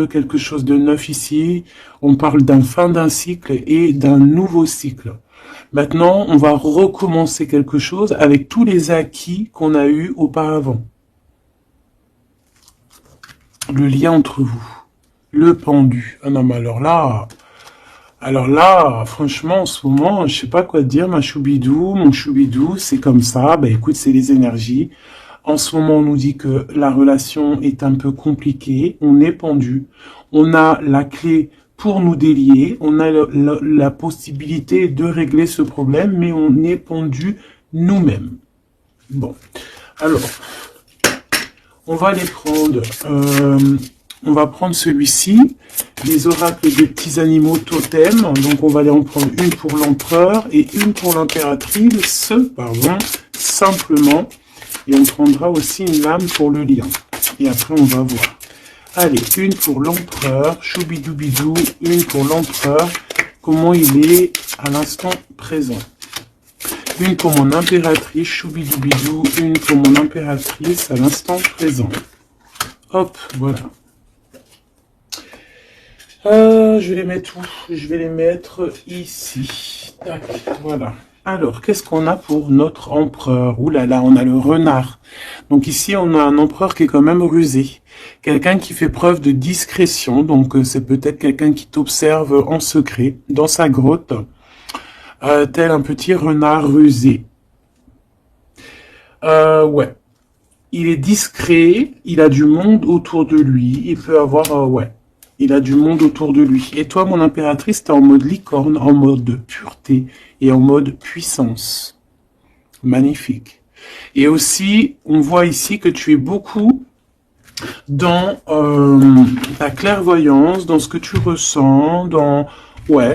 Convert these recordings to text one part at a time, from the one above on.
quelque chose de neuf ici. On parle d'un fin d'un cycle et d'un nouveau cycle. Maintenant, on va recommencer quelque chose avec tous les acquis qu'on a eus auparavant. Le lien entre vous. Le pendu. Ah non, mais alors là, franchement, en ce moment, je sais pas quoi te dire, ma choubidou, mon choubidou, c'est comme ça. Bah écoute, c'est les énergies. En ce moment, on nous dit que la relation est un peu compliquée. On est pendu. On a la clé pour nous délier. On a la possibilité de régler ce problème, mais on est pendu nous-mêmes. Bon. Alors, on va les prendre. On va prendre celui-ci, les oracles des petits animaux totems. Donc, on va aller en prendre une pour l'empereur et une pour l'impératrice, simplement. Et on prendra aussi une lame pour le lien. Et après, on va voir. Allez, une pour l'empereur, choubidoubidou, une pour l'empereur, comment il est à l'instant présent. Une pour mon impératrice, choubidoubidou, une pour mon impératrice à l'instant présent. Hop, voilà. Je vais les mettre où? Je vais les mettre ici. Tac, voilà. Alors, qu'est-ce qu'on a pour notre empereur? Ouh là là, on a le renard. Donc ici, on a un empereur qui est quand même rusé. Quelqu'un qui fait preuve de discrétion. Donc, c'est peut-être quelqu'un qui t'observe en secret, dans sa grotte, tel un petit renard rusé. Ouais. Il est discret, il a du monde autour de lui. Il peut avoir, ouais. Il a du monde autour de lui. Et toi, mon impératrice, t'es en mode licorne, en mode pureté et en mode puissance. Magnifique. Et aussi, on voit ici que tu es beaucoup dans ta clairvoyance, dans ce que tu ressens, tu vois,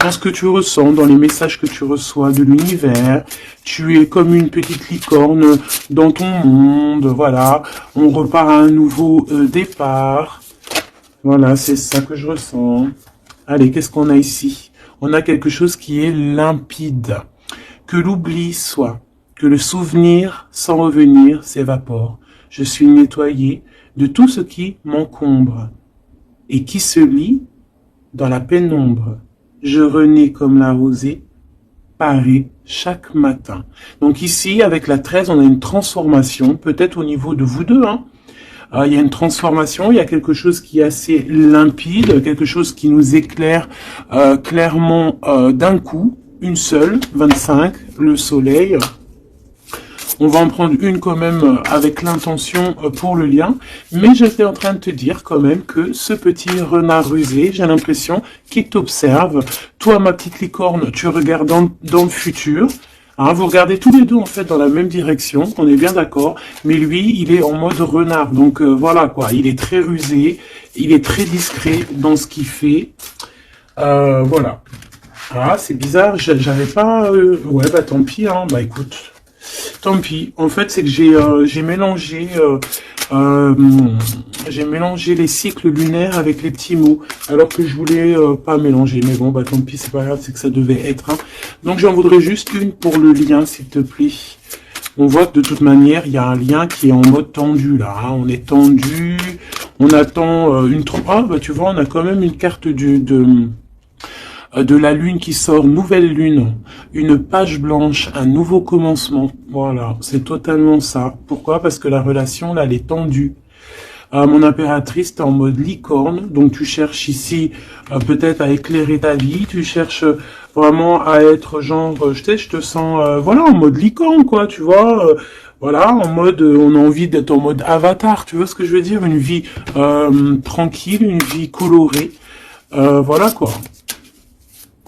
dans ce que tu ressens, dans les messages que tu reçois de l'univers. Tu es comme une petite licorne dans ton monde, voilà. On repart à un nouveau départ. Voilà, c'est ça que je ressens. Allez, qu'est-ce qu'on a ici? On a quelque chose qui est limpide. Que l'oubli soit, que le souvenir, sans revenir, s'évapore. Je suis nettoyé de tout ce qui m'encombre et qui se lit dans la pénombre. Je renais comme la rosée, parée chaque matin. Donc ici, avec la 13, on a une transformation, peut-être au niveau de vous deux, hein. Il y a une transformation, il y a quelque chose qui est assez limpide, quelque chose qui nous éclaire clairement d'un coup, une seule, 25, le soleil. On va en prendre une quand même avec l'intention pour le lien, mais j'étais en train de te dire quand même que ce petit renard rusé, j'ai l'impression qu'il t'observe. Toi, ma petite licorne, tu regardes dans le futur. Hein, vous regardez tous les deux en fait dans la même direction, on est bien d'accord, mais lui, il est en mode renard, donc voilà quoi, il est très rusé, il est très discret dans ce qu'il fait, voilà. Ah, c'est bizarre, j'avais pas... Ouais, bah tant pis, hein, bah écoute, tant pis. En fait, c'est que j'ai mélangé les cycles lunaires avec les petits mots, alors que je voulais pas mélanger. Mais bon, bah tant pis, c'est pas grave, c'est que ça devait être. Hein. Donc j'en voudrais juste une pour le lien, s'il te plaît. On voit que de toute manière, il y a un lien qui est en mode tendu là. Hein. On est tendu, on attend une... Ah, bah tu vois, on a quand même une carte de la lune qui sort, nouvelle lune, une page blanche, un nouveau commencement. Voilà, c'est totalement ça. Pourquoi? Parce que la relation, là, elle est tendue. Mon impératrice, t'es en mode licorne, donc tu cherches ici peut-être à éclairer ta vie, tu cherches vraiment à être genre, je te sens, voilà, en mode licorne, quoi, tu vois, voilà, en mode, on a envie d'être en mode avatar, tu vois ce que je veux dire, une vie tranquille, une vie colorée, voilà, quoi.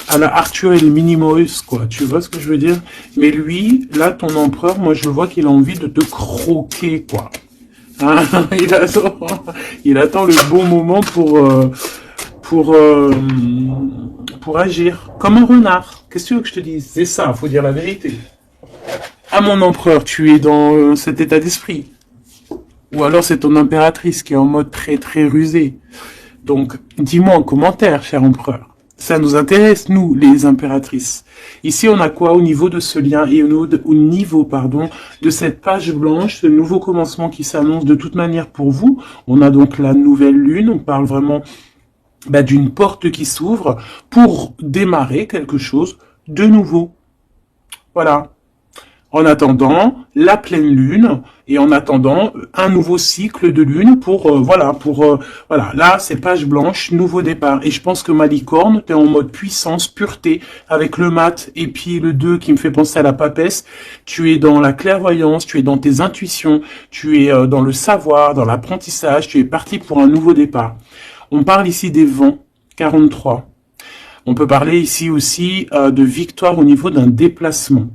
À la Arthur et les Minimoys, quoi. Tu vois ce que je veux dire? Mais lui, là, ton empereur, moi, je vois qu'il a envie de te croquer, quoi. Hein, il attend le bon moment pour agir. Comme un renard. Qu'est-ce que tu veux que je te dise? C'est ça, faut dire la vérité. Ah, mon empereur, tu es dans cet état d'esprit. Ou alors c'est ton impératrice qui est en mode très, très rusé. Donc, dis-moi en commentaire, cher empereur. Ça nous intéresse, nous, les impératrices. Ici, on a quoi au niveau de ce lien et au niveau, pardon, de cette page blanche, ce nouveau commencement qui s'annonce de toute manière pour vous. On a donc la nouvelle lune, on parle vraiment d'une porte qui s'ouvre pour démarrer quelque chose de nouveau. Voilà. En attendant la pleine lune et en attendant un nouveau cycle de lune pour voilà, là c'est page blanche, nouveau départ. Et je pense que ma licorne, t'es en mode puissance, pureté, avec le mat et puis le 2 qui me fait penser à la papesse. Tu es dans la clairvoyance, tu es dans tes intuitions, tu es dans le savoir, dans l'apprentissage, tu es parti pour un nouveau départ. On parle ici des vents, 43. On peut parler ici aussi de victoire au niveau d'un déplacement.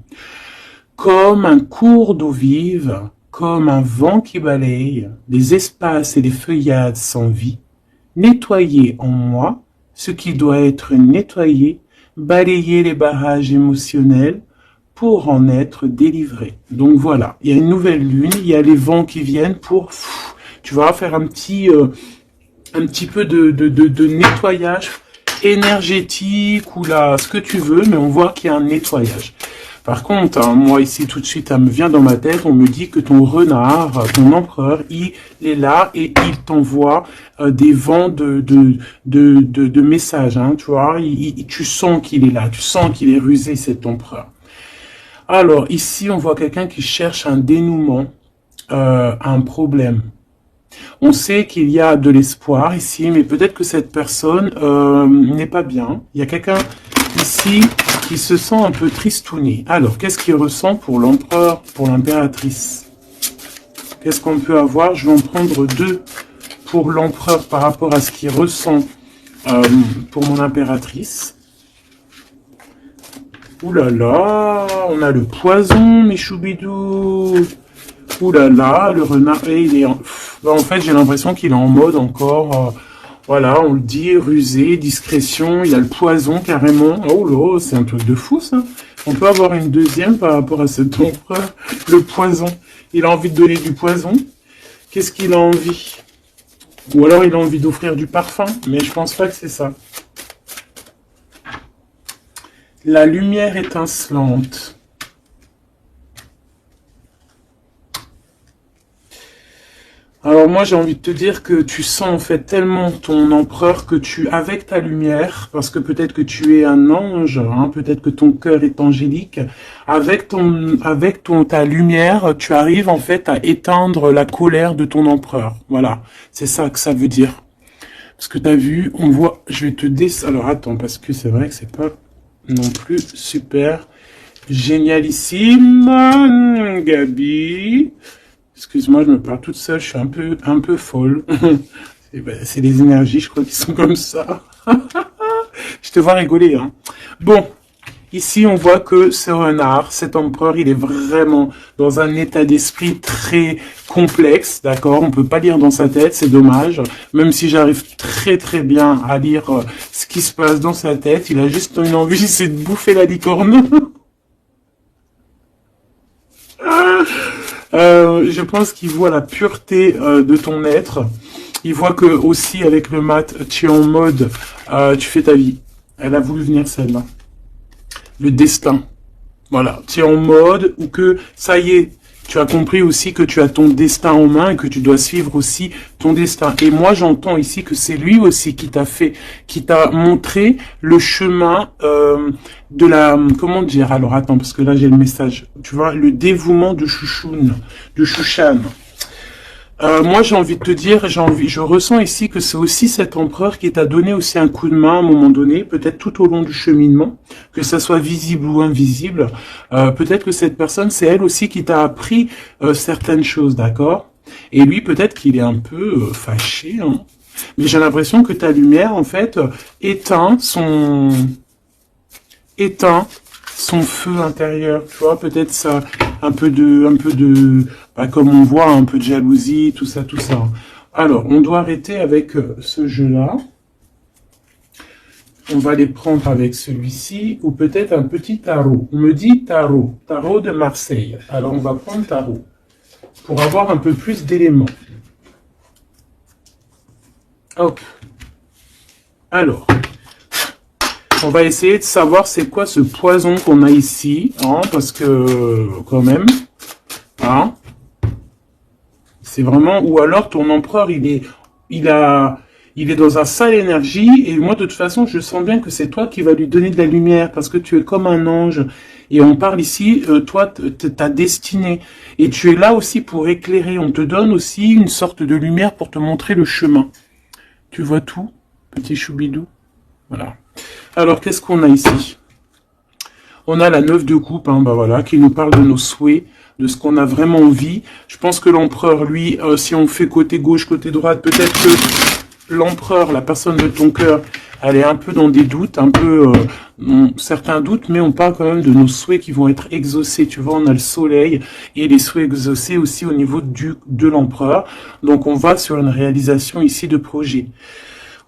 Comme un cours d'eau vive, comme un vent qui balaye les espaces et les feuillades sans vie, nettoyer en moi ce qui doit être nettoyé, balayer les barrages émotionnels pour en être délivré. Donc voilà, il y a une nouvelle lune, il y a les vents qui viennent pour, tu vas faire un petit peu de nettoyage énergétique ou là, ce que tu veux, mais on voit qu'il y a un nettoyage. Par contre, hein, moi ici tout de suite, ça me vient dans ma tête, on me dit que ton renard, ton empereur, il est là et il t'envoie des vents de messages, hein, tu vois, tu sens qu'il est là, tu sens qu'il est rusé cet empereur. Alors ici, on voit quelqu'un qui cherche un dénouement, un problème. On sait qu'il y a de l'espoir ici, mais peut-être que cette personne n'est pas bien. Il y a quelqu'un ici qui se sent un peu tristouné. Alors, qu'est-ce qu'il ressent pour l'empereur, pour l'impératrice? Qu'est-ce qu'on peut avoir? Je vais en prendre 2 pour l'empereur par rapport à ce qu'il ressent pour mon impératrice. Ouh là là, on a le poison, mes choubidous. Ouh là là, le renard, et il est en fait, j'ai l'impression qu'il est en mode encore, voilà, on le dit, rusé, discrétion, il a le poison carrément. Oh là, c'est un truc de fou ça. On peut avoir une deuxième par rapport à cet empereur, le poison. Il a envie de donner du poison. Qu'est-ce qu'il a envie? Ou alors il a envie d'offrir du parfum, mais je pense pas que c'est ça. La lumière étincelante. Alors moi j'ai envie de te dire que tu sens en fait tellement ton empereur que tu, avec ta lumière, parce que peut-être que tu es un ange, hein, peut-être que ton cœur est angélique, avec ta lumière, tu arrives en fait à éteindre la colère de ton empereur. Voilà, c'est ça que ça veut dire. Parce que tu as vu, on voit, je vais te alors attends, parce que c'est vrai que c'est pas non plus super génialissime, Gabi. Excuse-moi, je me parle toute seule, je suis un peu folle. C'est les énergies, je crois, qui sont comme ça. Je te vois rigoler, hein. Bon, ici, on voit que ce renard, cet empereur, il est vraiment dans un état d'esprit très complexe, d'accord? On peut pas lire dans sa tête, c'est dommage. Même si j'arrive très très bien à lire ce qui se passe dans sa tête, il a juste une envie, c'est de bouffer la licorne. Je pense qu'il voit la pureté de ton être. Il voit que aussi avec le mat, tu es en mode, tu fais ta vie. Elle a voulu venir celle-là. Le destin. Voilà, tu es en mode où que ça y est, tu as compris aussi que tu as ton destin en main et que tu dois suivre aussi ton destin. Et moi, j'entends ici que c'est lui aussi qui t'a montré le chemin de la, comment dire, alors attends, parce que là j'ai le message, tu vois, le dévouement de Chouchoun, de Chouchan. Moi, j'ai envie de te dire, je ressens ici que c'est aussi cet empereur qui t'a donné aussi un coup de main à un moment donné, peut-être tout au long du cheminement, que ça soit visible ou invisible. Peut-être que cette personne, c'est elle aussi qui t'a appris certaines choses, d'accord? Et lui, peut-être qu'il est un peu fâché, hein. Mais j'ai l'impression que ta lumière, en fait, éteint son feu intérieur, tu vois, peut-être ça, un peu de, comme on voit, un peu de jalousie, tout ça. Alors, on doit arrêter avec ce jeu-là. On va les prendre avec celui-ci, ou peut-être un petit tarot. On me dit tarot de Marseille. Alors, on va prendre tarot, pour avoir un peu plus d'éléments. Hop. Alors, On va essayer de savoir c'est quoi ce poison qu'on a ici, hein, parce que, quand même, hein, c'est vraiment... Ou alors, ton empereur, il est dans un sale énergie, et moi, de toute façon, je sens bien que c'est toi qui vas lui donner de la lumière, parce que tu es comme un ange. Et on parle ici, toi, ta destinée. Et tu es là aussi pour éclairer. On te donne aussi une sorte de lumière pour te montrer le chemin. Tu vois tout, petit choubidou? Voilà. Alors, qu'est-ce qu'on a ici? On a la 9 de coupe, hein, bah voilà, qui nous parle de nos souhaits, de ce qu'on a vraiment envie. Je pense que l'empereur, lui, si on fait côté gauche, côté droite, peut-être que l'empereur, la personne de ton cœur, elle est un peu dans des doutes, un peu certains doutes, mais on parle quand même de nos souhaits qui vont être exaucés. Tu vois, on a le soleil et les souhaits exaucés aussi au niveau de l'empereur. Donc, on va sur une réalisation ici de projet.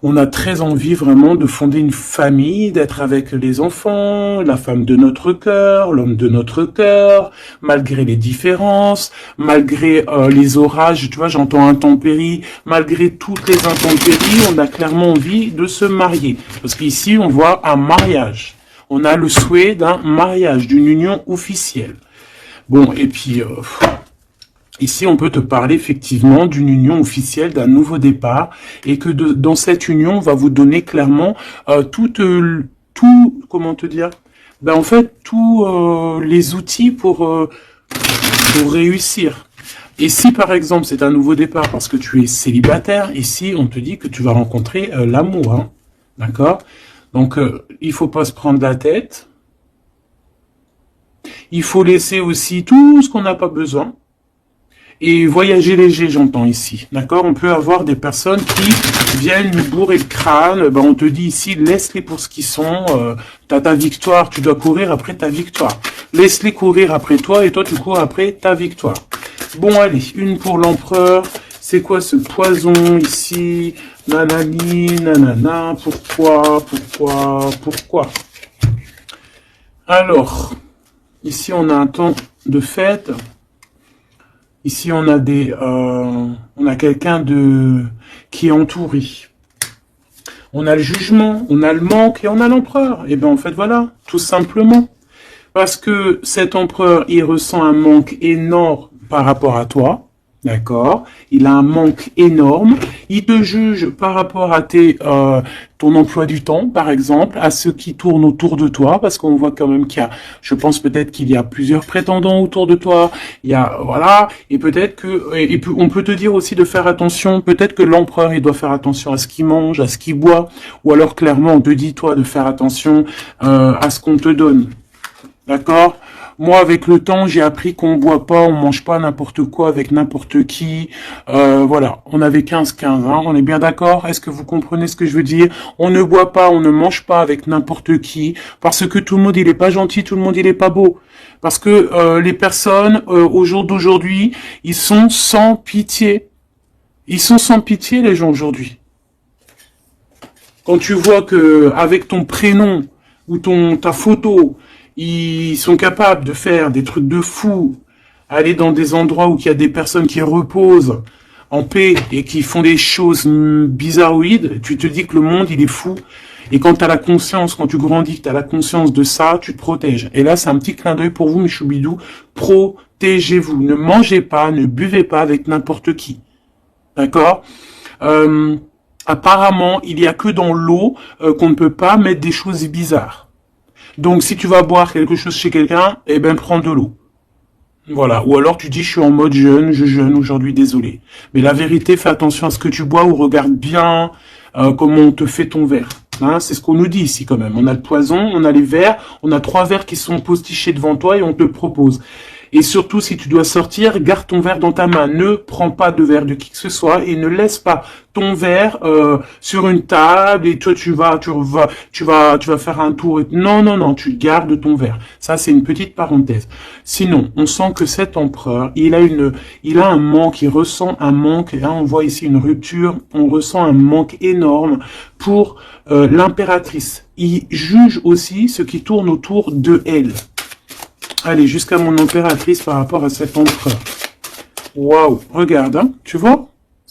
On a très envie vraiment de fonder une famille, d'être avec les enfants, la femme de notre cœur, l'homme de notre cœur, malgré les différences, malgré les orages, tu vois, j'entends intempéries, malgré toutes les intempéries, on a clairement envie de se marier. Parce qu'ici, on voit un mariage. On a le souhait d'un mariage, d'une union officielle. Bon, et puis... ici, on peut te parler effectivement d'une union officielle, d'un nouveau départ, et que dans cette union, on va vous donner clairement tout, comment te dire, ben en fait, tous les outils pour réussir. Et si par exemple c'est un nouveau départ parce que tu es célibataire, ici on te dit que tu vas rencontrer l'amour, hein, d'accord? Donc il faut pas se prendre la tête. Il faut laisser aussi tout ce qu'on n'a pas besoin. Et voyager léger, j'entends ici, d'accord? On peut avoir des personnes qui viennent nous bourrer le crâne, ben on te dit ici, laisse-les pour ce qu'ils sont, t'as ta victoire, tu dois courir après ta victoire. Laisse-les courir après toi, et toi tu cours après ta victoire. Bon, allez, une pour l'empereur, c'est quoi ce poison ici? Nanani, nanana, pourquoi? Alors, ici on a un temps de fête. Ici, on a quelqu'un qui est entouré. On a le jugement, on a le manque et on a l'empereur. Et bien, en fait, voilà, tout simplement. Parce que cet empereur, il ressent un manque énorme par rapport à toi. D'accord? Il a un manque énorme. Il te juge par rapport à ton emploi du temps, par exemple, à ceux qui tournent autour de toi, parce qu'on voit quand même qu'il y a, je pense peut-être qu'il y a plusieurs prétendants autour de toi. Il y a, voilà, et peut-être que, on peut te dire aussi de faire attention. Peut-être que l'empereur, il doit faire attention à ce qu'il mange, à ce qu'il boit, ou alors clairement, on te dit toi de faire attention à ce qu'on te donne. D'accord? Moi, avec le temps, j'ai appris qu'on boit pas, on mange pas n'importe quoi avec n'importe qui. Voilà, on avait 15-15, hein, on est bien d'accord? Est-ce que vous comprenez ce que je veux dire? On ne boit pas, on ne mange pas avec n'importe qui, parce que tout le monde, il est pas gentil, tout le monde, il est pas beau. Parce que les personnes, au jour d'aujourd'hui, ils sont sans pitié. Ils sont sans pitié, les gens, aujourd'hui. Quand tu vois que avec ton prénom ou ta photo, ils sont capables de faire des trucs de fou, aller dans des endroits où il y a des personnes qui reposent en paix et qui font des choses bizarroïdes, tu te dis que le monde, il est fou. Et quand tu as la conscience, quand tu grandis, tu as la conscience de ça, tu te protèges. Et là, c'est un petit clin d'œil pour vous, mes choubidous. Protégez-vous. Ne mangez pas, ne buvez pas avec n'importe qui. D'accord? Apparemment, il n'y a que dans l'eau qu'on ne peut pas mettre des choses bizarres. Donc, si tu vas boire quelque chose chez quelqu'un, eh ben, prends de l'eau. Voilà. Ou alors, tu dis, je suis en mode jeûne, je jeûne aujourd'hui, désolé. Mais la vérité, fais attention à ce que tu bois ou regarde bien comment on te fait ton verre. Hein, c'est ce qu'on nous dit ici quand même. On a le poison, on a les verres, on a 3 verres qui sont postichés devant toi et on te le propose. Et surtout, si tu dois sortir, garde ton verre dans ta main. Ne prends pas de verre de qui que ce soit et ne laisse pas ton verre sur une table et toi tu vas faire un tour. Non, tu gardes ton verre. Ça, c'est une petite parenthèse. Sinon, on sent que cet empereur, il a un manque, il ressent un manque. Et là, on voit ici une rupture. On ressent un manque énorme pour l'impératrice. Il juge aussi ce qui tourne autour de elle. Allez, jusqu'à mon impératrice par rapport à cet empereur. Waouh, regarde, hein, tu vois?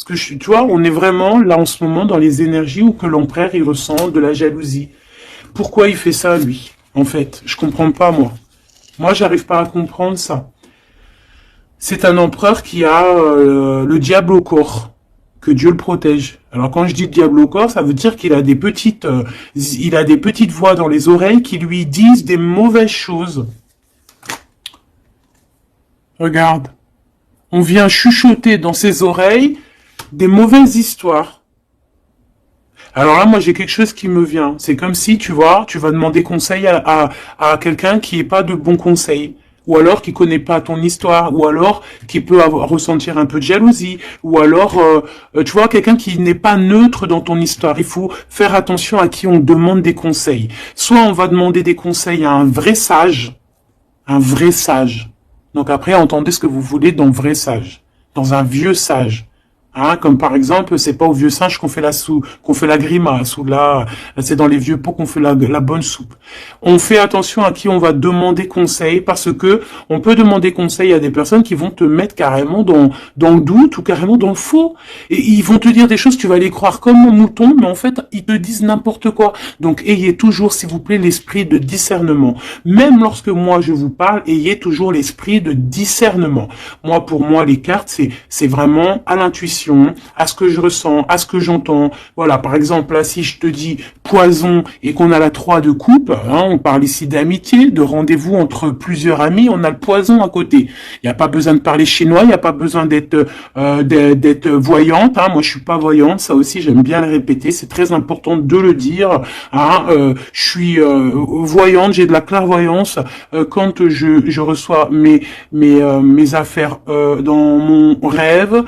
Tu vois, on est vraiment là en ce moment dans les énergies où que l'empereur il ressent de la jalousie. Pourquoi il fait ça, lui? En fait, je comprends pas, moi. Moi, j'arrive pas à comprendre ça. C'est un empereur qui a le diable au corps. Que Dieu le protège. Alors quand je dis diable au corps, ça veut dire qu'il a des petites voix dans les oreilles qui lui disent des mauvaises choses. Regarde. On vient chuchoter dans ses oreilles des mauvaises histoires. Alors là, moi, j'ai quelque chose qui me vient. C'est comme si, tu vois, tu vas demander conseil à quelqu'un qui n'est pas de bons conseils. Ou alors qui connaît pas ton histoire, ou alors qui peut ressentir un peu de jalousie, ou alors, tu vois, quelqu'un qui n'est pas neutre dans ton histoire. Il faut faire attention à qui on demande des conseils. Soit on va demander des conseils à un vrai sage. Donc après, entendez ce que vous voulez dans vrai sage, dans un vieux sage. Hein, comme par exemple, c'est pas au vieux singe qu'on fait la grimace, ou là, c'est dans les vieux pots qu'on fait la bonne soupe. On fait attention à qui on va demander conseil, parce que on peut demander conseil à des personnes qui vont te mettre carrément dans le doute, ou carrément dans le faux. Et ils vont te dire des choses, tu vas les croire comme un mouton, mais en fait, ils te disent n'importe quoi. Donc, ayez toujours, s'il vous plaît, l'esprit de discernement. Même lorsque moi, je vous parle, ayez toujours l'esprit de discernement. Moi, pour moi, les cartes, c'est vraiment à l'intuition, à ce que je ressens, à ce que j'entends. Voilà, par exemple, là, si je te dis poison et qu'on a la 3 de coupe, hein, on parle ici d'amitié, de rendez-vous entre plusieurs amis, on a le poison à côté. Il n'y a pas besoin de parler chinois, il n'y a pas besoin d'être voyante. Hein. Moi, je suis pas voyante, ça aussi, j'aime bien le répéter, c'est très important de le dire. Hein. Je suis voyante, j'ai de la clairvoyance quand je reçois mes affaires dans mon rêve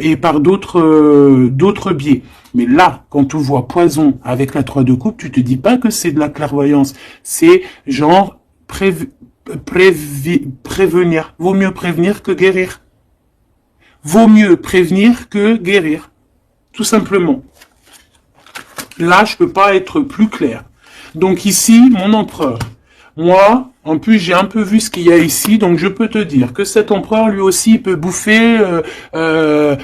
et par d'autres biais. Mais là, quand tu vois poison avec la 3 de coupe, tu te dis pas que c'est de la clairvoyance. C'est genre prévenir. Vaut mieux prévenir que guérir. Vaut mieux prévenir que guérir. Tout simplement. Là, je peux pas être plus clair. Donc ici, mon empereur. Moi, en plus, j'ai un peu vu ce qu'il y a ici, donc je peux te dire que cet empereur, lui aussi, il peut bouffer le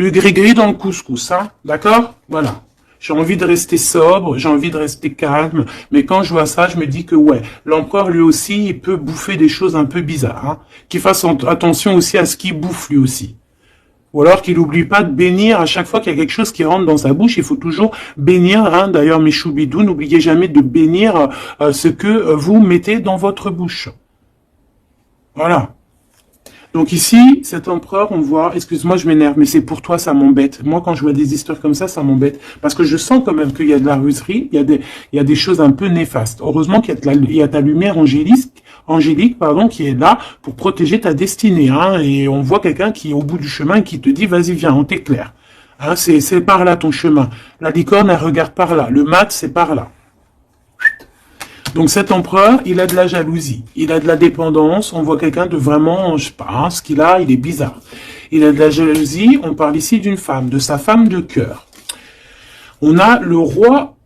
gris-gris dans le couscous, hein, d'accord? Voilà. J'ai envie de rester sobre, j'ai envie de rester calme, mais quand je vois ça, je me dis que ouais, l'empereur, lui aussi, il peut bouffer des choses un peu bizarres, hein, qu'il fasse attention aussi à ce qu'il bouffe, lui aussi. Ou alors qu'il n'oublie pas de bénir à chaque fois qu'il y a quelque chose qui rentre dans sa bouche. Il faut toujours bénir. Hein. D'ailleurs, mes choubidous, n'oubliez jamais de bénir ce que vous mettez dans votre bouche. Voilà. Donc ici, cet empereur, on voit, excuse-moi, je m'énerve, mais c'est pour toi, ça m'embête. Moi, quand je vois des histoires comme ça m'embête. Parce que je sens quand même qu'il y a de la ruserie, il y a des choses un peu néfastes. Heureusement qu'il y a ta lumière angélique, qui est là pour protéger ta destinée. Hein, et on voit quelqu'un qui est au bout du chemin et qui te dit, vas-y, viens, on t'éclaire. Hein, c'est par là ton chemin. La licorne, elle regarde par là. Le mat, c'est par là. Donc cet empereur, il a de la jalousie, il a de la dépendance, on voit quelqu'un de vraiment, je sais pas, ce qu'il a, il est bizarre. Il a de la jalousie, on parle ici d'une femme, de sa femme de cœur. On a le roi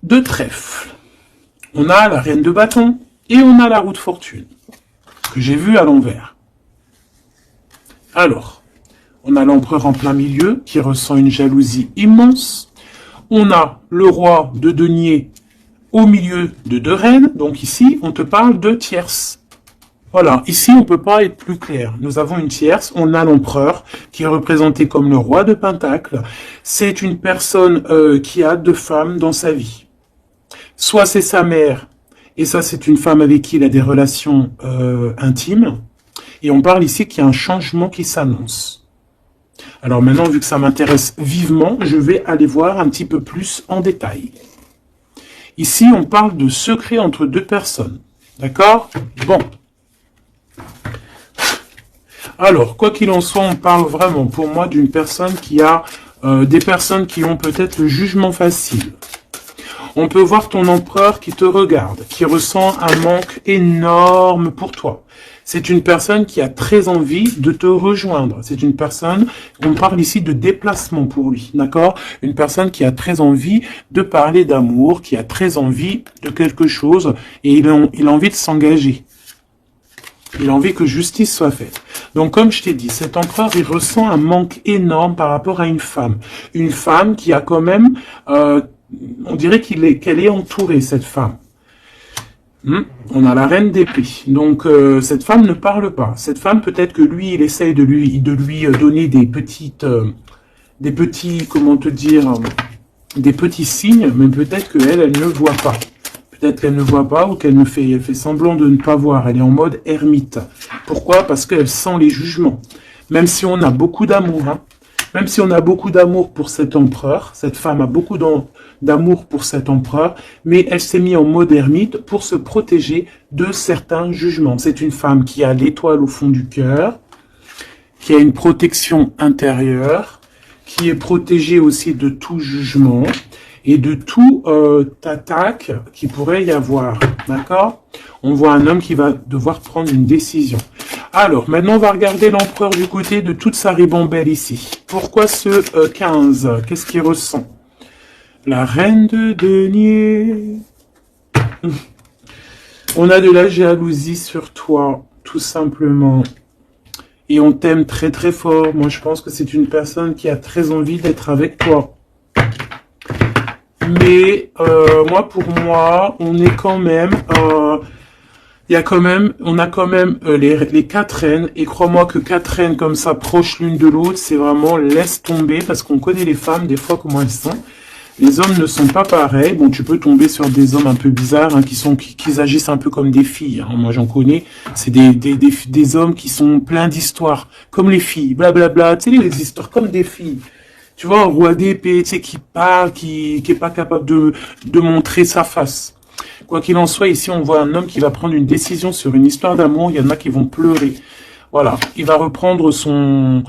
de trèfle, on a la reine de bâton, et on a la roue de fortune, que j'ai vue à l'envers. Alors, on a l'empereur en plein milieu, qui ressent une jalousie immense. On a le roi de denier, au milieu de 2 reines, donc ici, on te parle de tierce. Voilà, ici, on peut pas être plus clair. Nous avons une tierce, on a l'empereur, qui est représenté comme le roi de Pentacle. C'est une personne qui a 2 femmes dans sa vie. Soit c'est sa mère, et ça, c'est une femme avec qui il a des relations intimes. Et on parle ici qu'il y a un changement qui s'annonce. Alors maintenant, vu que ça m'intéresse vivement, je vais aller voir un petit peu plus en détail. Ici, on parle de secret entre 2 personnes. D'accord? Bon. Alors, quoi qu'il en soit, on parle vraiment, pour moi, d'une personne qui a des personnes qui ont peut-être le jugement facile. On peut voir ton empereur qui te regarde, qui ressent un manque énorme pour toi. C'est une personne qui a très envie de te rejoindre. C'est une personne, on parle ici de déplacement pour lui, d'accord? Une personne qui a très envie de parler d'amour, qui a très envie de quelque chose, et il a envie de s'engager. Il a envie que justice soit faite. Donc, comme je t'ai dit, cet empereur, il ressent un manque énorme par rapport à une femme. Une femme qui a quand même On dirait qu'elle est entourée, cette femme. On a la reine d'épée. Donc, cette femme ne parle pas. Cette femme, peut-être que lui, il essaye de lui donner des petits, comment te dire, des petits signes, mais peut-être qu'elle, elle ne voit pas. Peut-être qu'elle ne voit pas ou qu'elle fait semblant de ne pas voir. Elle est en mode ermite. Pourquoi? Parce qu'elle sent les jugements. Même si on a beaucoup d'amour, hein, même si on a beaucoup d'amour pour cet empereur, cette femme a beaucoup d'amour pour cet empereur, mais elle s'est mise en mode ermite pour se protéger de certains jugements. C'est une femme qui a l'étoile au fond du cœur, qui a une protection intérieure, qui est protégée aussi de tout jugement et de tout attaque qui pourrait y avoir. D'accord? On voit un homme qui va devoir prendre une décision. Alors, maintenant, on va regarder l'empereur du côté de toute sa ribambelle ici. Pourquoi ce 15? Qu'est-ce qu'il ressent? La reine de denier. On a de la jalousie sur toi, tout simplement. Et on t'aime très très fort. Moi, je pense que c'est une personne qui a très envie d'être avec toi. Mais pour moi, on est quand même... on a quand même les 4 reines, et crois-moi que 4 reines comme ça, proches l'une de l'autre, c'est vraiment laisse tomber, parce qu'on connaît les femmes, des fois, comment elles sont. Les hommes ne sont pas pareils. Bon, tu peux tomber sur des hommes un peu bizarres, hein, qui agissent un peu comme des filles. Hein. Moi, j'en connais. C'est des hommes qui sont pleins d'histoires, comme les filles, blablabla. Tu sais, les histoires comme des filles. Tu vois, un roi d'épée, tu sais, qui parle, qui est pas capable de montrer sa face. Quoi qu'il en soit, ici, on voit un homme qui va prendre une décision sur une histoire d'amour. Il y en a qui vont pleurer. Voilà. Il va reprendre son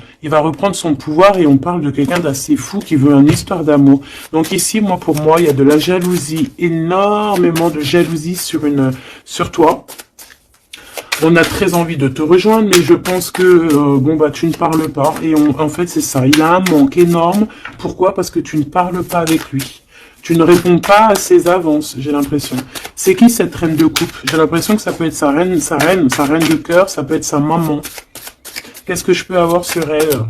pouvoir, et on parle de quelqu'un d'assez fou qui veut une histoire d'amour. Donc ici, pour moi, il y a de la jalousie, énormément de jalousie sur toi. On a très envie de te rejoindre, mais je pense que, tu ne parles pas. Et en fait, c'est ça. Il a un manque énorme. Pourquoi? Parce que tu ne parles pas avec lui. Tu ne réponds pas à ses avances, j'ai l'impression. C'est qui cette reine de coupe? J'ai l'impression que ça peut être sa reine de cœur, ça peut être sa maman. Qu'est-ce que je peux avoir sur elle?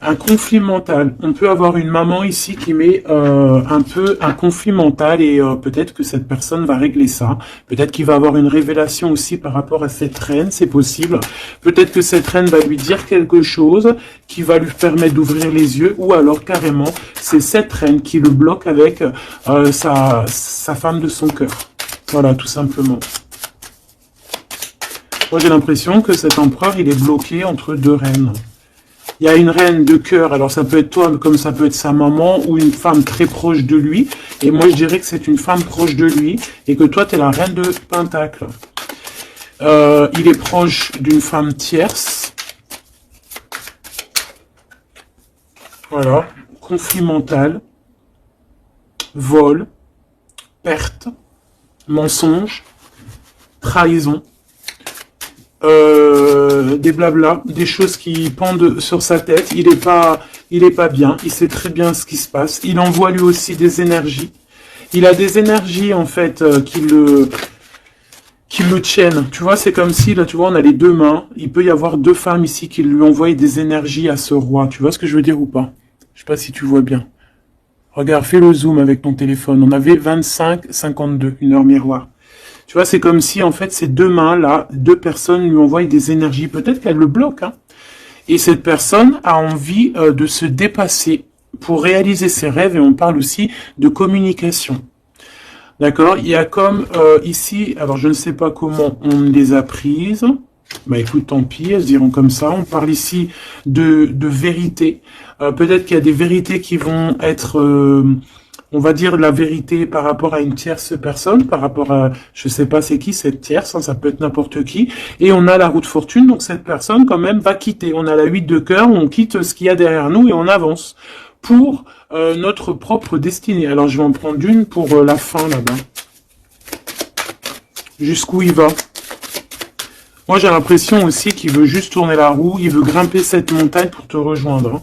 Un conflit mental. On peut avoir une maman ici qui met un conflit mental, et peut-être que cette personne va régler ça. Peut-être qu'il va avoir une révélation aussi par rapport à cette reine, c'est possible. Peut-être que cette reine va lui dire quelque chose qui va lui permettre d'ouvrir les yeux, ou alors carrément, c'est cette reine qui le bloque avec sa femme de son cœur. Voilà, tout simplement. Moi, j'ai l'impression que cet empereur, il est bloqué entre 2 reines. Il y a une reine de cœur, alors ça peut être toi, comme ça peut être sa maman, ou une femme très proche de lui. Et moi, je dirais que c'est une femme proche de lui, et que toi, tu es la reine de Pentacle. Il est proche d'une femme tierce. Voilà. Conflit mental, vol, perte, mensonge, trahison. Des blabla, des choses qui pendent sur sa tête. Il est pas bien. Il sait très bien ce qui se passe. Il envoie lui aussi des énergies. Il a des énergies en fait qui le tiennent. Tu vois, c'est comme si là, tu vois, on a les 2 mains. Il peut y avoir 2 femmes ici qui lui envoient des énergies à ce roi. Tu vois ce que je veux dire ou pas? Je sais pas si tu vois bien. Regarde, fais le zoom avec ton téléphone. On avait 25-52, une heure miroir. Tu vois, c'est comme si, en fait, ces 2 mains-là, 2 personnes lui envoient des énergies. Peut-être qu'elle le bloque, hein. Et cette personne a envie de se dépasser pour réaliser ses rêves. Et on parle aussi de communication. D'accord? Il y a comme ici, alors je ne sais pas comment on les a prises. Bah écoute, tant pis, elles se diront comme ça. On parle ici de vérité. Peut-être qu'il y a des vérités qui vont être... on va dire la vérité par rapport à une tierce personne, par rapport à, je sais pas c'est qui cette tierce, hein, ça peut être n'importe qui, et on a la roue de fortune, donc cette personne quand même va quitter. On a la 8 de cœur, on quitte ce qu'il y a derrière nous et on avance pour notre propre destinée. Alors je vais en prendre une pour la fin là-bas. Jusqu'où il va? Moi j'ai l'impression aussi qu'il veut juste tourner la roue, il veut grimper cette montagne pour te rejoindre. Hein.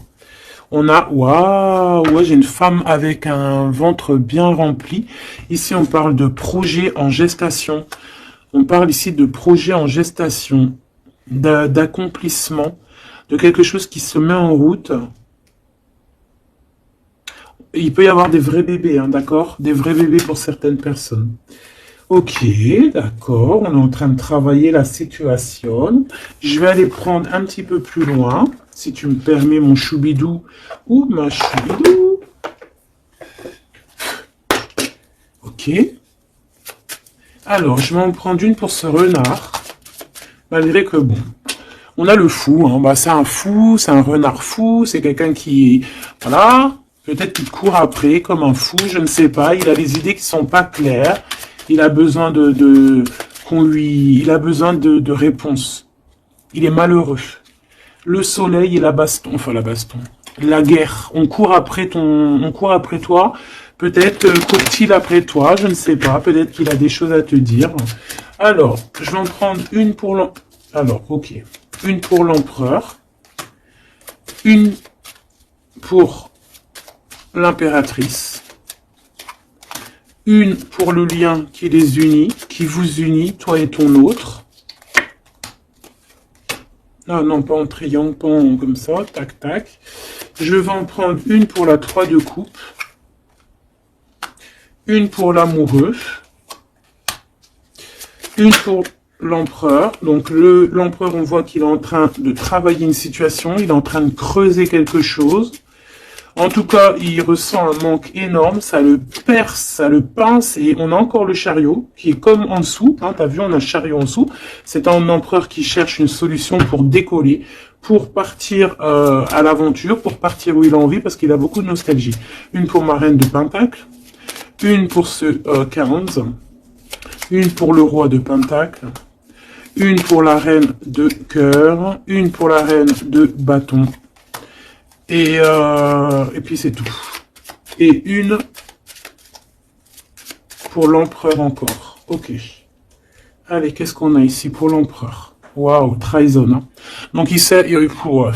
On a, waouh, ouais, j'ai une femme avec un ventre bien rempli. Ici, on parle de projet en gestation. On parle ici de projet en gestation, d'accomplissement, de quelque chose qui se met en route. Il peut y avoir des vrais bébés, hein, d'accord? Des vrais bébés pour certaines personnes. Ok, d'accord, on est en train de travailler la situation. Je vais aller prendre un petit peu plus loin, si tu me permets, mon choubidou ou ma choubidou. Ok. Alors, je vais en prendre une pour ce renard. Malgré que, bon, on a le fou, hein. Bah, c'est un fou, c'est un renard fou, c'est quelqu'un qui, voilà, peut-être qu'il court après comme un fou, je ne sais pas. Il a des idées qui sont pas claires. Il a besoin il a besoin de réponses. Il est malheureux. Le soleil et la baston, enfin la baston, la guerre. On court après toi. Peut-être court-il après toi, je ne sais pas. Peut-être qu'il a des choses à te dire. Alors, je vais en prendre une pour alors, ok. Une pour l'empereur. Une pour l'impératrice. Une pour le lien qui les unit, qui vous unit, toi et ton autre. Ah non, pas en triangle, pas en comme ça, tac, tac. Je vais en prendre une pour la 3 de coupe. Une pour l'amoureux. Une pour l'empereur. Donc l'empereur, on voit qu'il est en train de travailler une situation, il est en train de creuser quelque chose. En tout cas, il ressent un manque énorme, ça le perce, ça le pince, et on a encore le chariot, qui est comme en dessous, hein, t'as vu, on a un chariot en dessous. C'est un empereur qui cherche une solution pour décoller, pour partir à l'aventure, pour partir où il a envie, parce qu'il a beaucoup de nostalgie. Une pour ma reine de Pentacle, une pour ce 15, une pour le roi de Pentacle, une pour la reine de cœur, une pour la reine de bâton, et puis c'est tout. Et une pour l'empereur encore. Ok. Allez, qu'est-ce qu'on a ici pour l'empereur? Waouh, trahison. Hein. Donc il sait, pour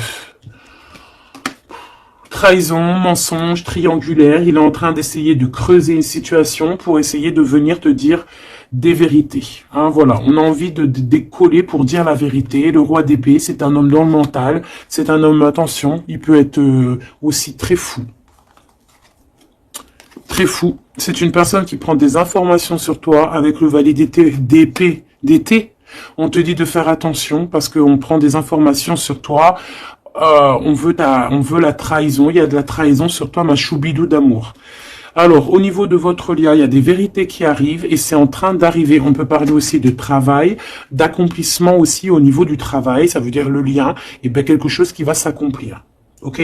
trahison, mensonge, triangulaire. Il est en train d'essayer de creuser une situation pour essayer de venir te dire des vérités. Hein, voilà, on a envie de décoller pour dire la vérité. Le roi d'épée, c'est un homme dans le mental. C'est un homme, attention, il peut être aussi très fou. Très fou. C'est une personne qui prend des informations sur toi avec le valet d'été. On te dit de faire attention parce qu'on prend des informations sur toi. On veut la trahison. Il y a de la trahison sur toi, ma choubidou d'amour. Alors, au niveau de votre lien, il y a des vérités qui arrivent et c'est en train d'arriver. On peut parler aussi de travail, d'accomplissement aussi au niveau du travail. Ça veut dire le lien, et bien quelque chose qui va s'accomplir. Ok?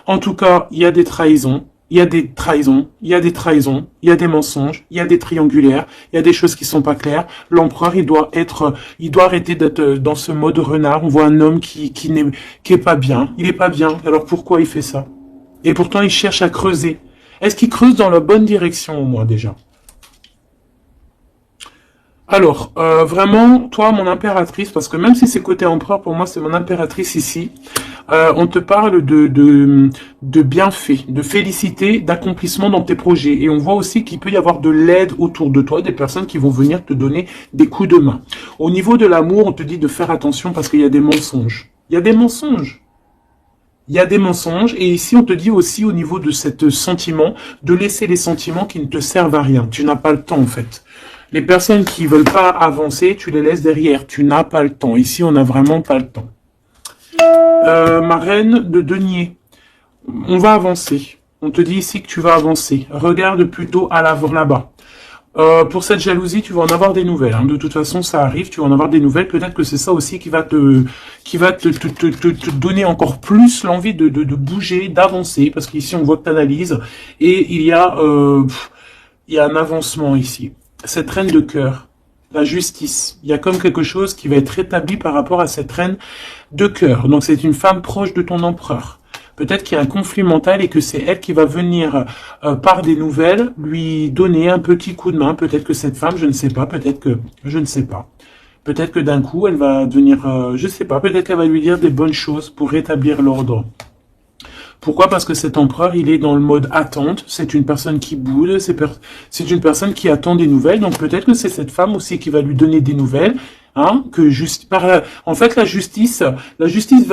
En tout cas, il y a des trahisons. Il y a des trahisons, il y a des trahisons, il y a des mensonges, il y a des triangulaires, il y a des choses qui sont pas claires. L'empereur, il doit arrêter d'être dans ce mode renard. On voit un homme qui est pas bien. Il est pas bien. Alors pourquoi il fait ça? Et pourtant, il cherche à creuser. Est-ce qu'il creuse dans la bonne direction au moins déjà? Alors, vraiment, toi, mon impératrice, parce que même si c'est côté empereur, pour moi, c'est mon impératrice ici, on te parle de bienfaits, de félicité, d'accomplissement dans tes projets. Et on voit aussi qu'il peut y avoir de l'aide autour de toi, des personnes qui vont venir te donner des coups de main. Au niveau de l'amour, on te dit de faire attention parce qu'il y a des mensonges. Il y a des mensonges. Il y a des mensonges. Et ici, on te dit aussi au niveau de cet sentiment, de laisser les sentiments qui ne te servent à rien. Tu n'as pas le temps, en fait. Les personnes qui veulent pas avancer, tu les laisses derrière. Tu n'as pas le temps. Ici, on n'a vraiment pas le temps. Ma reine de denier. On va avancer. On te dit ici que tu vas avancer. Regarde plutôt à l'avant là-bas. Pour cette jalousie, tu vas en avoir des nouvelles. Hein. De toute façon, ça arrive. Tu vas en avoir des nouvelles. Peut-être que c'est ça aussi qui va te donner encore plus l'envie de bouger, d'avancer. Parce qu'ici, on voit que tu analyses. Et il y a un avancement ici. Cette reine de cœur, la justice. Il y a comme quelque chose qui va être rétabli par rapport à cette reine de cœur. Donc c'est une femme proche de ton empereur. Peut-être qu'il y a un conflit mental et que c'est elle qui va venir par des nouvelles lui donner un petit coup de main. Peut-être que cette femme, je ne sais pas, je ne sais pas. Peut-être que d'un coup, elle va devenir, je ne sais pas, peut-être qu'elle va lui dire des bonnes choses pour rétablir l'ordre. Pourquoi? Parce que cet empereur, il est dans le mode attente. C'est une personne qui boude. C'est une personne qui attend des nouvelles. Donc peut-être que c'est cette femme aussi qui va lui donner des nouvelles. Hein, en fait, la justice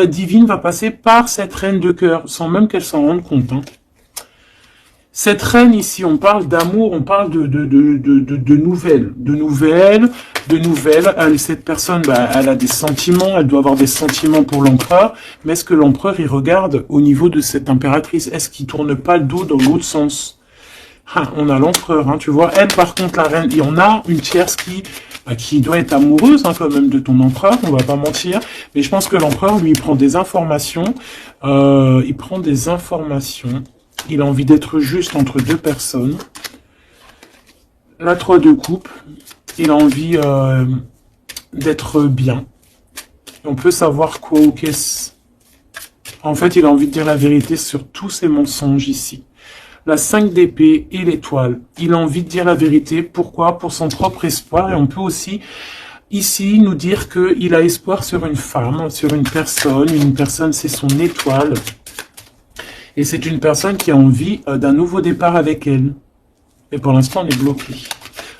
divine va passer par cette reine de cœur, sans même qu'elle s'en rende compte. Hein. Cette reine ici, on parle d'amour, on parle de nouvelles, Cette personne, bah, elle a des sentiments, elle doit avoir des sentiments pour l'empereur, mais est-ce que l'empereur, il regarde au niveau de cette impératrice? Est-ce qu'il tourne pas le dos dans l'autre sens? Ah, on a l'empereur, hein, tu vois. Elle, par contre, la reine, il y en a une tierce qui doit être amoureuse, hein, quand même, de ton empereur, on va pas mentir. Mais je pense que l'empereur, lui, il prend des informations, il a envie d'être juste entre deux personnes. La 3 de coupe, il a envie d'être bien. On peut savoir quoi ou qu'est-ce. En fait, il a envie de dire la vérité sur tous ses mensonges ici. La 5 d'épée et l'étoile. Il a envie de dire la vérité. Pourquoi? Pour son propre espoir. Et on peut aussi, ici, nous dire qu'il a espoir sur une femme, sur une personne. Une personne, c'est son étoile. Et c'est une personne qui a envie d'un nouveau départ avec elle. Et pour l'instant, on est bloqué.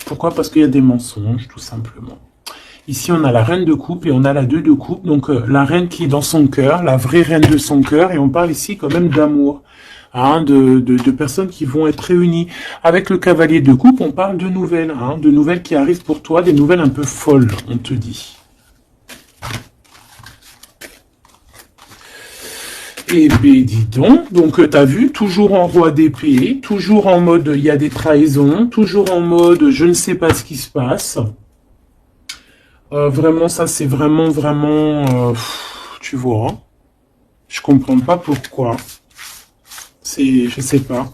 Pourquoi? Parce qu'il y a des mensonges, tout simplement. Ici, on a la reine de coupe et on a la 2 de coupe. Donc, la reine qui est dans son cœur, la vraie reine de son cœur. Et on parle ici quand même d'amour. Hein, de personnes qui vont être réunies. Avec le cavalier de coupe, on parle de nouvelles qui arrivent pour toi, des nouvelles un peu folles, on te dit. Eh bien, dis donc t'as vu, toujours en roi d'épée, toujours en mode il y a des trahisons, toujours en mode je ne sais pas ce qui se passe. Vraiment, ça c'est vraiment, tu vois, je comprends pas pourquoi. Je sais pas.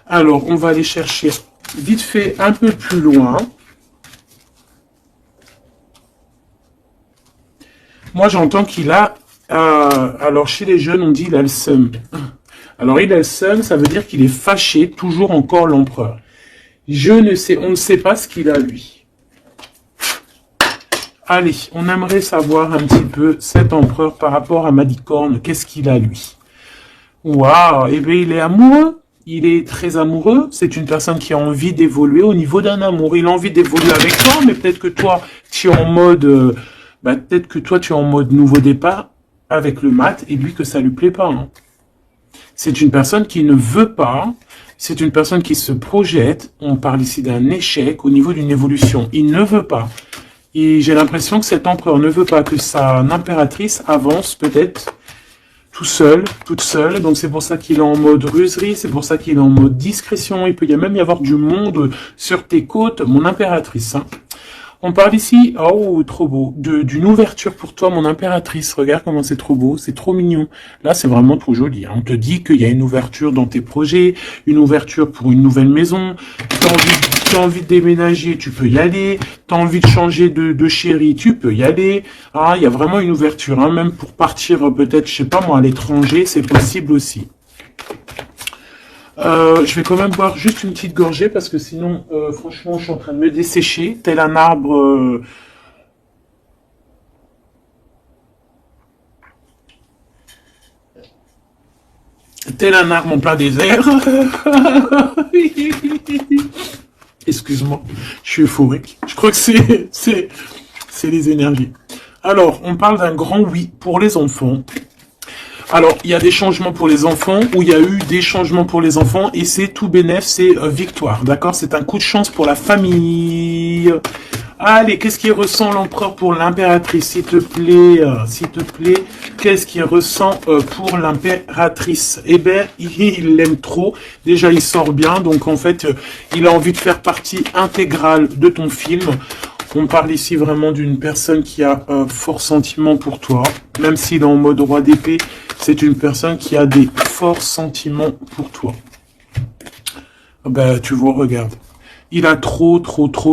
Alors, on va aller chercher vite fait un peu plus loin. Moi, j'entends qu'il a... alors, chez les jeunes, on dit il a le seum. Alors, il a le seum, ça veut dire qu'il est fâché, toujours encore l'empereur. On ne sait pas ce qu'il a, lui. Allez, on aimerait savoir un petit peu cet empereur par rapport à Malicorne. Qu'est-ce qu'il a, lui? Waouh, eh bien, il est amoureux. Il est très amoureux. C'est une personne qui a envie d'évoluer au niveau d'un amour. Il a envie d'évoluer avec toi, mais peut-être que toi, tu es en mode... peut-être que toi, tu es en mode nouveau départ avec le mat et lui que ça lui plaît pas. Hein. C'est une personne qui ne veut pas. C'est une personne qui se projette. On parle ici d'un échec au niveau d'une évolution. Il ne veut pas. Et j'ai l'impression que cet empereur ne veut pas que sa impératrice avance peut-être tout seul, toute seule. Donc c'est pour ça qu'il est en mode ruserie, c'est pour ça qu'il est en mode discrétion. Il peut même y avoir du monde sur tes côtes, mon impératrice. Hein. On parle ici, oh, trop beau, d'une ouverture pour toi, mon impératrice. Regarde comment c'est trop beau, c'est trop mignon. Là, c'est vraiment trop joli. Hein. On te dit qu'il y a une ouverture dans tes projets, une ouverture pour une nouvelle maison. T'as envie de déménager, tu peux y aller. T'as envie de changer de chérie, tu peux y aller. Ah, il y a vraiment une ouverture, hein. Même pour partir peut-être, je sais pas moi, à l'étranger, c'est possible aussi. Je vais quand même boire juste une petite gorgée parce que sinon, franchement, je suis en train de me dessécher, tel un arbre. Tel un arbre en plein désert. Excuse-moi, je suis euphorique. Je crois que c'est les énergies. Alors, on parle d'un grand oui pour les enfants. Alors, il y a des changements pour les enfants, ou il y a eu des changements pour les enfants, et c'est tout bénef, c'est victoire, d'accord? C'est un coup de chance pour la famille. Allez, qu'est-ce qu'il ressent l'empereur pour l'impératrice, s'il te plaît, qu'est-ce qu'il ressent pour l'impératrice? Eh ben, il l'aime trop, déjà il sort bien, donc en fait, il a envie de faire partie intégrale de ton film. On parle ici vraiment d'une personne qui a fort sentiment pour toi, même s'il est en mode roi d'épée, c'est une personne qui a des forts sentiments pour toi. Ben, tu vois, regarde. Il a trop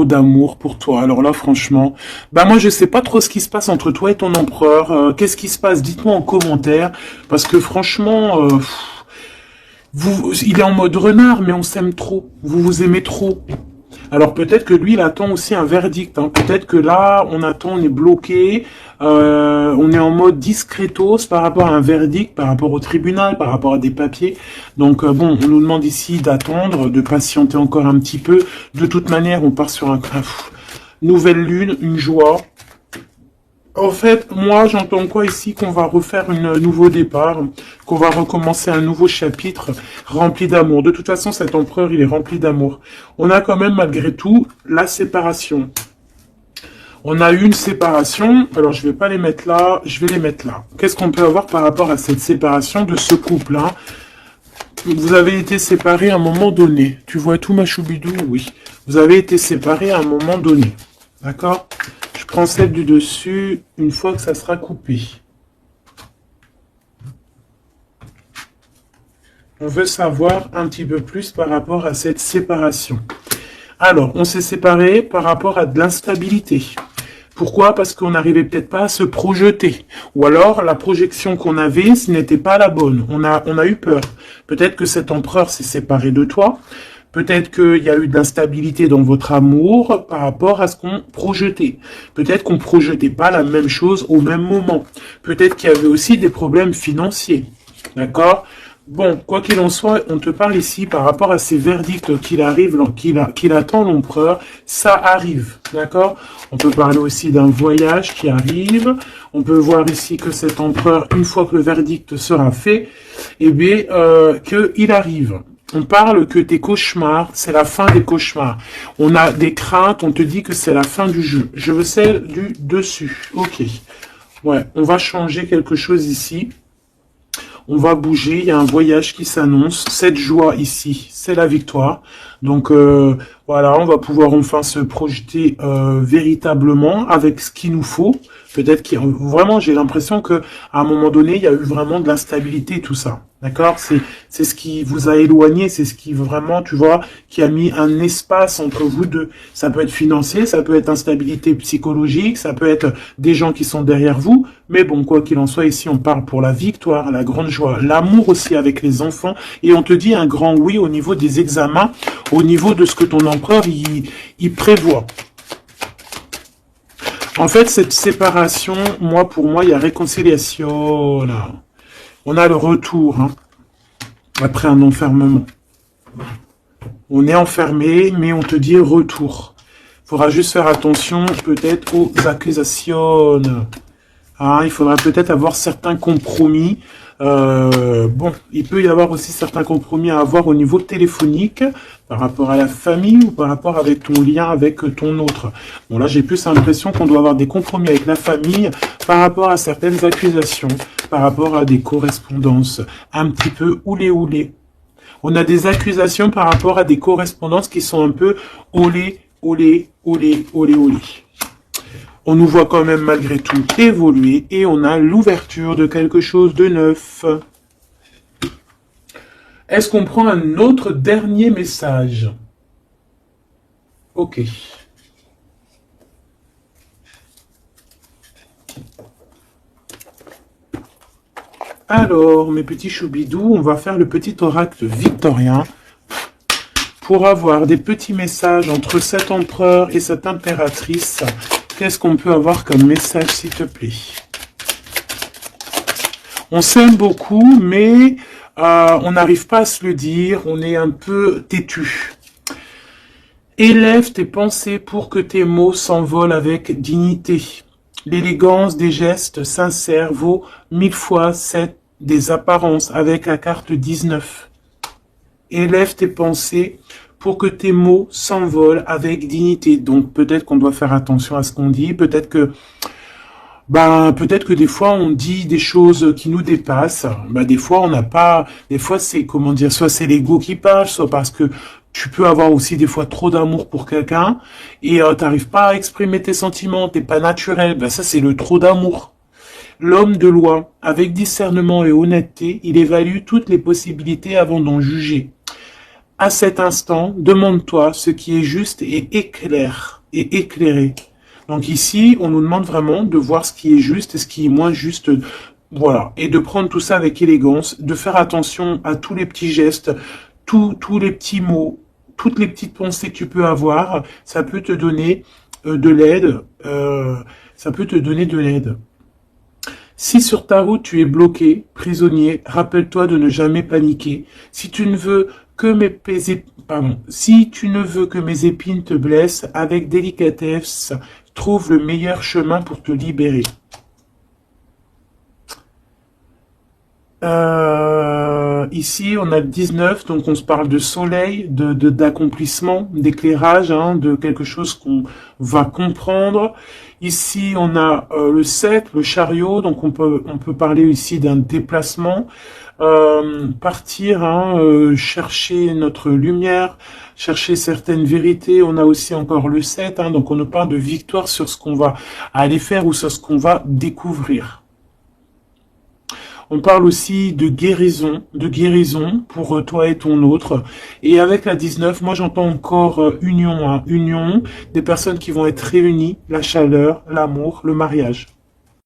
d'amour pour toi. Alors là, franchement, moi, je sais pas trop ce qui se passe entre toi et ton empereur. Qu'est-ce qui se passe? Dites-moi en commentaire. Parce que franchement, il est en mode renard, mais on s'aime trop. Vous vous aimez trop. Alors peut-être que lui, il attend aussi un verdict. Hein. Peut-être que là, on est bloqué, on est en mode discretos par rapport à un verdict, par rapport au tribunal, par rapport à des papiers. Donc bon, on nous demande ici d'attendre, de patienter encore un petit peu. De toute manière, on part sur nouvelle lune, une joie. En fait, moi, j'entends quoi ici? Qu'on va refaire un nouveau départ, qu'on va recommencer un nouveau chapitre rempli d'amour. De toute façon, cet empereur, il est rempli d'amour. On a quand même, malgré tout, la séparation. On a eu une séparation, alors je vais pas les mettre là, je vais les mettre là. Qu'est-ce qu'on peut avoir par rapport à cette séparation de ce couple-là? Vous avez été séparés à un moment donné. Tu vois tout, ma choubidou? Oui. Vous avez été séparés à un moment donné. D'accord? Je prends celle du dessus une fois que ça sera coupé. On veut savoir un petit peu plus par rapport à cette séparation. Alors, on s'est séparés par rapport à de l'instabilité. Pourquoi? Parce qu'on n'arrivait peut-être pas à se projeter. Ou alors, la projection qu'on avait, ce n'était pas la bonne. On a eu peur. Peut-être que cet empereur s'est séparé de toi. Peut-être qu'il y a eu de l'instabilité dans votre amour par rapport à ce qu'on projetait. Peut-être qu'on ne projetait pas la même chose au même moment. Peut-être qu'il y avait aussi des problèmes financiers. D'accord? Bon, quoi qu'il en soit, on te parle ici par rapport à ces verdicts qu'il attend l'empereur. Ça arrive, d'accord? On peut parler aussi d'un voyage qui arrive. On peut voir ici que cet empereur, une fois que le verdict sera fait, eh bien, qu'il arrive. On parle que tes cauchemars, c'est la fin des cauchemars. On a des craintes, on te dit que c'est la fin du jeu. Je veux celle du dessus. Ok. Ouais, on va changer quelque chose ici. On va bouger, il y a un voyage qui s'annonce. Cette joie ici, c'est la victoire. Donc voilà, on va pouvoir enfin se projeter véritablement avec ce qu'il nous faut. Peut-être qu'il vraiment, j'ai l'impression que à un moment donné, il y a eu vraiment de l'instabilité, tout ça. D'accord? C'est ce qui vous a éloigné, c'est ce qui vraiment, tu vois, qui a mis un espace entre vous deux. Ça peut être financier, ça peut être instabilité psychologique, ça peut être des gens qui sont derrière vous. Mais bon, quoi qu'il en soit, ici, on parle pour la victoire, la grande joie, l'amour aussi avec les enfants. Et on te dit un grand oui au niveau des examens, au niveau de ce que ton empereur, il prévoit. En fait, cette séparation, pour moi, il y a réconciliation, là. On a le retour, hein, après un enfermement. On est enfermé, mais on te dit retour. Il faudra juste faire attention, peut-être, aux accusations. Ah, il faudra peut-être avoir certains compromis. Bon, il peut y avoir aussi certains compromis à avoir au niveau téléphonique, par rapport à la famille ou par rapport avec ton lien avec ton autre. Bon, là, j'ai plus l'impression qu'on doit avoir des compromis avec la famille par rapport à certaines accusations, par rapport à des correspondances un petit peu oulé. On a des accusations par rapport à des correspondances qui sont un peu olé. On nous voit quand même malgré tout évoluer et on a l'ouverture de quelque chose de neuf. Est-ce qu'on prend un autre dernier message? Ok. Alors, mes petits choubidous, on va faire le petit oracle victorien pour avoir des petits messages entre cet empereur et cette impératrice. Qu'est-ce qu'on peut avoir comme message, s'il te plaît? On s'aime beaucoup, mais on n'arrive pas à se le dire, on est un peu têtu. Élève tes pensées pour que tes mots s'envolent avec dignité. L'élégance des gestes sincères vaut 1000 fois celle des apparences avec la carte 19. Élève tes pensées pour que tes mots s'envolent avec dignité. Donc peut-être qu'on doit faire attention à ce qu'on dit, peut-être que des fois on dit des choses qui nous dépassent. Des fois on n'a pas, des fois c'est comment dire, soit c'est l'ego qui parle, soit parce que tu peux avoir aussi des fois trop d'amour pour quelqu'un et t'arrives pas à exprimer tes sentiments, t'es pas naturel. Ça c'est le trop d'amour. L'homme de loi, avec discernement et honnêteté, il évalue toutes les possibilités avant d'en juger. À cet instant, demande-toi ce qui est juste et éclairé. Donc ici, on nous demande vraiment de voir ce qui est juste et ce qui est moins juste. Voilà. Et de prendre tout ça avec élégance, de faire attention à tous les petits gestes, tous les petits mots, toutes les petites pensées que tu peux avoir. Ça peut te donner de l'aide. Si sur ta route tu es bloqué, prisonnier, rappelle-toi de ne jamais paniquer. Si tu ne veux que mes épines te blessent, avec délicatesse, trouve le meilleur chemin pour te libérer. Ici, on a le 19, donc on se parle de soleil, d'accomplissement, d'éclairage, hein, de quelque chose qu'on va comprendre. Ici, on a le 7, le chariot, donc on peut parler ici d'un déplacement, partir, hein, chercher notre lumière, chercher certaines vérités. On a aussi encore le 7, hein, donc on nous parle de victoire sur ce qu'on va aller faire ou sur ce qu'on va découvrir. On parle aussi de guérison pour toi et ton autre. Et avec la 19, moi j'entends encore union, hein, union, des personnes qui vont être réunies, la chaleur, l'amour, le mariage.